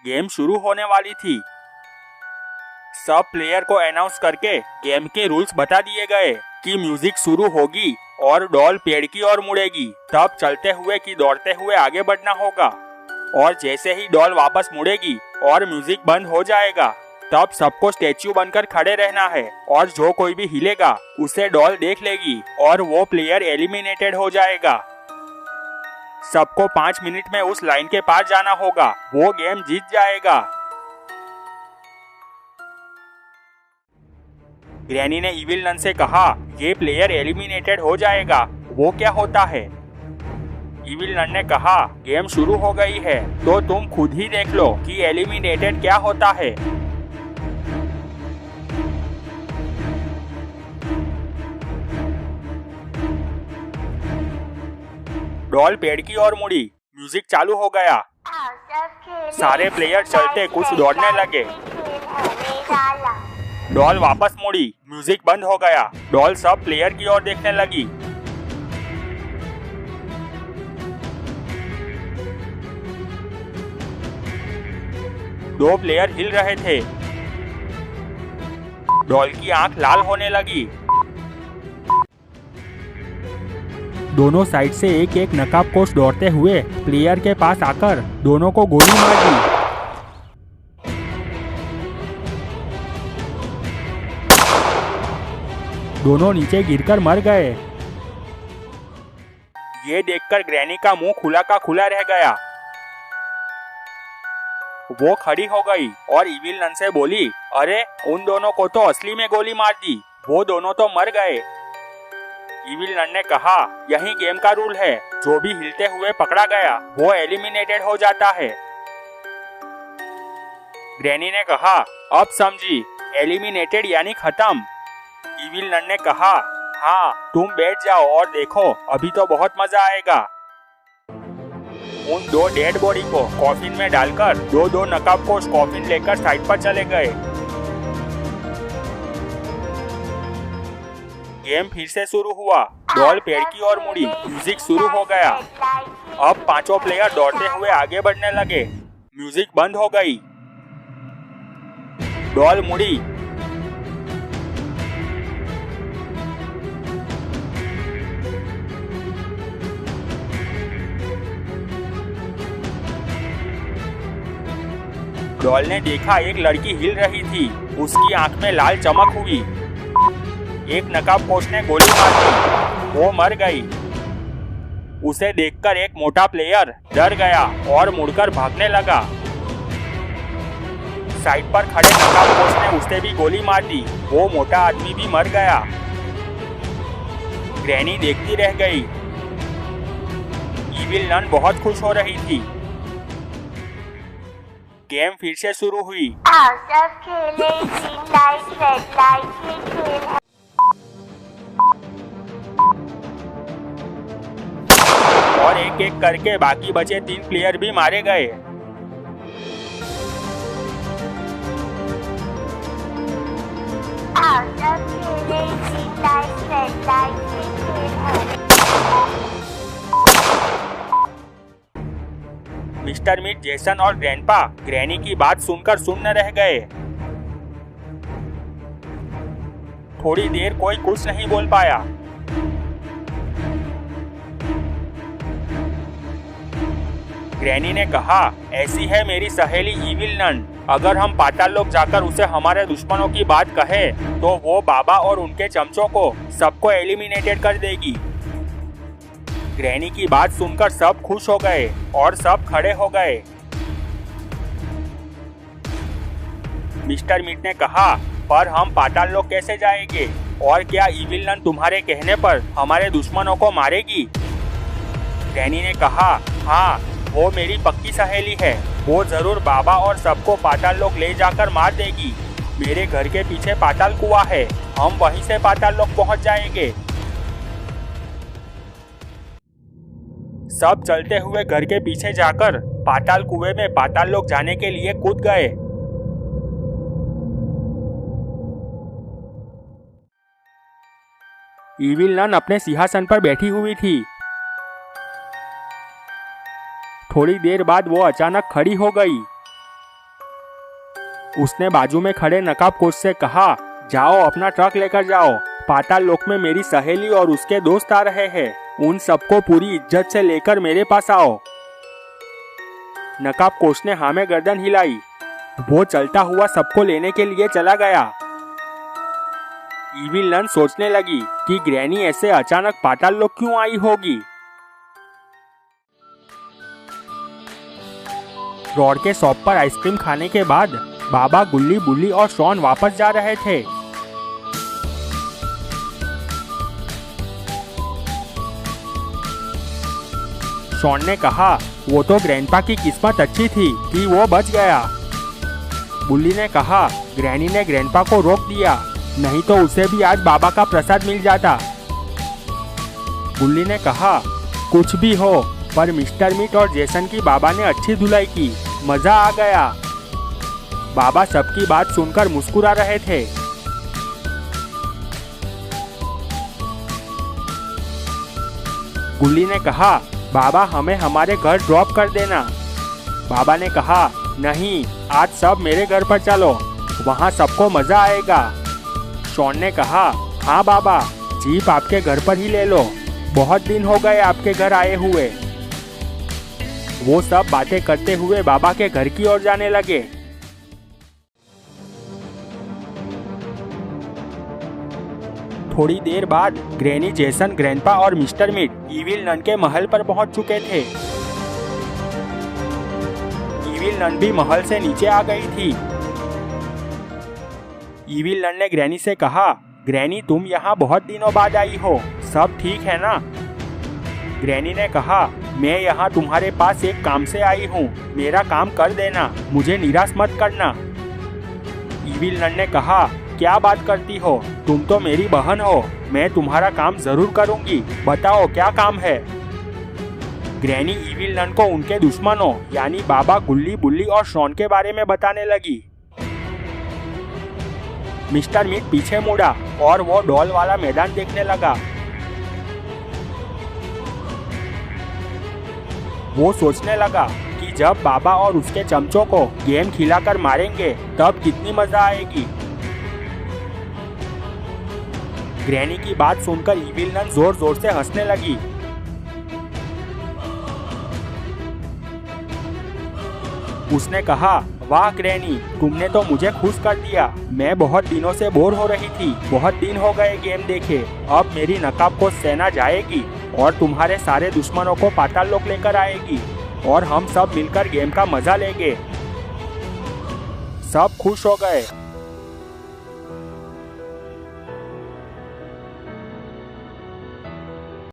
Game शुरू होने वाली थी। सब प्लेयर को अनाउंस करके गेम के रूल्स बता दिए गए कि म्यूजिक शुरू होगी और डॉल पेड़ की ओर मुड़ेगी। तब चलते हुए कि दौड़ते हुए आगे बढ़ना होगा और जैसे ही डॉल वापस मुड़ेगी और म्यूजिक बंद हो जाएगा तब सबको स्टैच्यू बनकर खड़े रहना है और जो कोई भी हिलेगा उसे डॉल देख लेगी और वो प्लेयर एलिमिनेटेड हो जाएगा। सबको 5 मिनट में उस लाइन के पार जाना होगा, वो गेम जीत जाएगा। ग्रैनी ने इविल नन से कहा, ये प्लेयर एलिमिनेटेड हो जाएगा, वो क्या होता है? इविल नन ने कहा, गेम शुरू हो गई है तो तुम खुद ही देख लो कि एलिमिनेटेड क्या होता है। डॉल पेड़ की ओर मुड़ी, म्यूजिक चालू हो गया। सारे प्लेयर चलते कुछ दौड़ने लगे। डॉल वापस मुड़ी, म्यूजिक बंद हो गया। डॉल सब प्लेयर की ओर देखने लगी। दो प्लेयर हिल रहे थे। डॉल की आंख लाल होने लगी। दोनों साइड से एक एक नकाबपोश दौड़ते हुए प्लेयर के पास आकर दोनों को गोली मार दी। दोनों नीचे गिरकर मर गए। ये देखकर ग्रैनी का मुंह खुला का खुला रह गया। वो खड़ी हो गई और इविल नन से बोली, अरे उन दोनों को तो असली में गोली मार दी, वो दोनों तो मर गए। इविल नन ने कहा, यही गेम का रूल है, जो भी हिलते हुए पकड़ा गया वो एलिमिनेटेड हो जाता है। ग्रैनी ने कहा, अब समझी, एलिमिनेटेड यानी खत्म। इविल नन ने कहा, हाँ तुम बैठ जाओ और देखो, अभी तो बहुत मजा आएगा। उन दो डेड बॉडी को कॉफिन में डालकर दो नकाबपोश कॉफिन लेकर साइड पर चले गए। गेम फिर से शुरू हुआ। डॉल पेड़ की ओर मुड़ी, म्यूजिक शुरू हो गया। अब पांचों प्लेयर दौड़ते हुए आगे बढ़ने लगे। म्यूजिक बंद हो गई। डॉल मुड़ी। डॉल ने देखा एक लड़की हिल रही थी, उसकी आंख में लाल चमक हुई। एक नकाबपोश ने गोली मार दी, वो मर गई। उसे देखकर एक मोटा प्लेयर डर गया और मुड़कर भागने लगा। साइड पर खड़े नकाबपोश ने उसे भी गोली मार दी, वो मोटा आदमी भी मर गया। ग्रैनी देखती रह गई। इविल नन बहुत खुश हो रही थी। गेम फिर से शुरू हुई। और एक एक करके बाकी बचे 3 प्लेयर भी मारे गए। मिस्टर मीट, जेसन और ग्रैंडपा ग्रैनी की बात सुनकर सुन्न रह गए। थोड़ी देर कोई कुछ नहीं बोल पाया। ग्रैनी ने कहा, ऐसी है मेरी सहेली इविल नन, अगर हम पाताल लोक जाकर उसे हमारे दुश्मनों की बात कहें तो वो बाबा और उनके चमचों को सबको एलिमिनेटेड कर देगी। ग्रैनी की बात सुनकर सब खुश हो गए और सब खड़े हो गए। मिस्टर मीट ने कहा, पर हम पाताल लोक कैसे जाएंगे और क्या इविल नन तुम्हारे कहने पर हमारे दुश्मनों को मारेगी? ग्रैनी ने कहा, हाँ वो मेरी पक्की सहेली है, वो जरूर बाबा और सबको पाताल लोक ले जाकर मार देगी। मेरे घर के पीछे पाताल कुआं है, हम वहीं से पाताल लोक पहुंच जाएंगे। सब चलते हुए घर के पीछे जाकर पाताल कुएं में पाताल लोक जाने के लिए कूद गए। इविल नन अपने सिंहासन पर बैठी हुई थी। थोड़ी देर बाद वो अचानक खड़ी हो गई। उसने बाजू में खड़े नकाबपोश से कहा, जाओ अपना ट्रक लेकर जाओ, पाताल लोक में मेरी सहेली और उसके दोस्त आ रहे हैं, उन सबको पूरी इज्जत से लेकर मेरे पास आओ। नकाबपोश ने हाँ में गर्दन हिलाई। वो चलता हुआ सबको लेने के लिए चला गया। इविल नन सोचने लगी कि ग्रैनी ऐसे अचानक पाताल लोक क्यों आई होगी। रॉड के शॉप पर आइसक्रीम खाने के बाद बाबा, गुल्ली, बुल्ली और शॉन वापस जा रहे थे। शॉन ने कहा, वो तो ग्रैंडपा की किस्मत अच्छी थी कि वो बच गया। बुल्ली ने कहा, ग्रैनी ने ग्रैंडपा को रोक दिया, नहीं तो उसे भी आज बाबा का प्रसाद मिल जाता। बुल्ली ने कहा, कुछ भी हो, पर मिस्टर मीट और जेसन की बाबा ने अच्छी धुलाई की, मजा आ गया। बाबा सबकी बात सुनकर मुस्कुरा रहे थे। गुल्ली ने कहा, बाबा हमें हमारे घर ड्रॉप कर देना। बाबा ने कहा, नहीं, आज सब मेरे घर पर चलो, वहाँ सबको मजा आएगा। शॉन ने कहा, हाँ बाबा, जीप आपके घर पर ही ले लो, बहुत दिन हो गए आपके घर आए हुए। वो सब बातें करते हुए बाबा के घर की ओर जाने लगे। थोड़ी देर बाद ग्रैनी, जेसन, ग्रैंडपा और मिस्टर मीट इविल नन के महल पर पहुंच चुके थे। इविल नन भी महल से नीचे आ गई थी। इविल नन ने ग्रैनी से कहा, ग्रैनी तुम यहाँ बहुत दिनों बाद आई हो, सब ठीक है ना? ग्रैनी ने कहा, मैं यहाँ तुम्हारे पास एक काम से आई हूँ, मेरा काम कर देना, मुझे निराश मत करना। इविल नन ने कहा, क्या बात करती हो, तुम तो मेरी बहन हो, मैं तुम्हारा काम जरूर करूंगी, बताओ क्या काम है? ग्रैनी इविल नन को उनके दुश्मनों यानी बाबा, गुल्ली, बुल्ली और शॉन के बारे में बताने लगी। मिस्टर मीट पीछे मुड़ा और वो डॉल वाला मैदान देखने लगा। वो सोचने लगा कि जब बाबा और उसके चमचों को गेम खिलाकर मारेंगे तब कितनी मजा आएगी। ग्रैनी की बात सुनकर इविल नन जोर जोर से हंसने लगी। उसने कहा, वाह ग्रैनी, तुमने तो मुझे खुश कर दिया, मैं बहुत दिनों से बोर हो रही थी, बहुत दिन हो गए गेम देखे, अब मेरी नकाबपोश सेना जाएगी और तुम्हारे सारे दुश्मनों को पाताल लोक लेकर आएगी और हम सब मिलकर गेम का मजा लेंगे। सब खुश हो गए।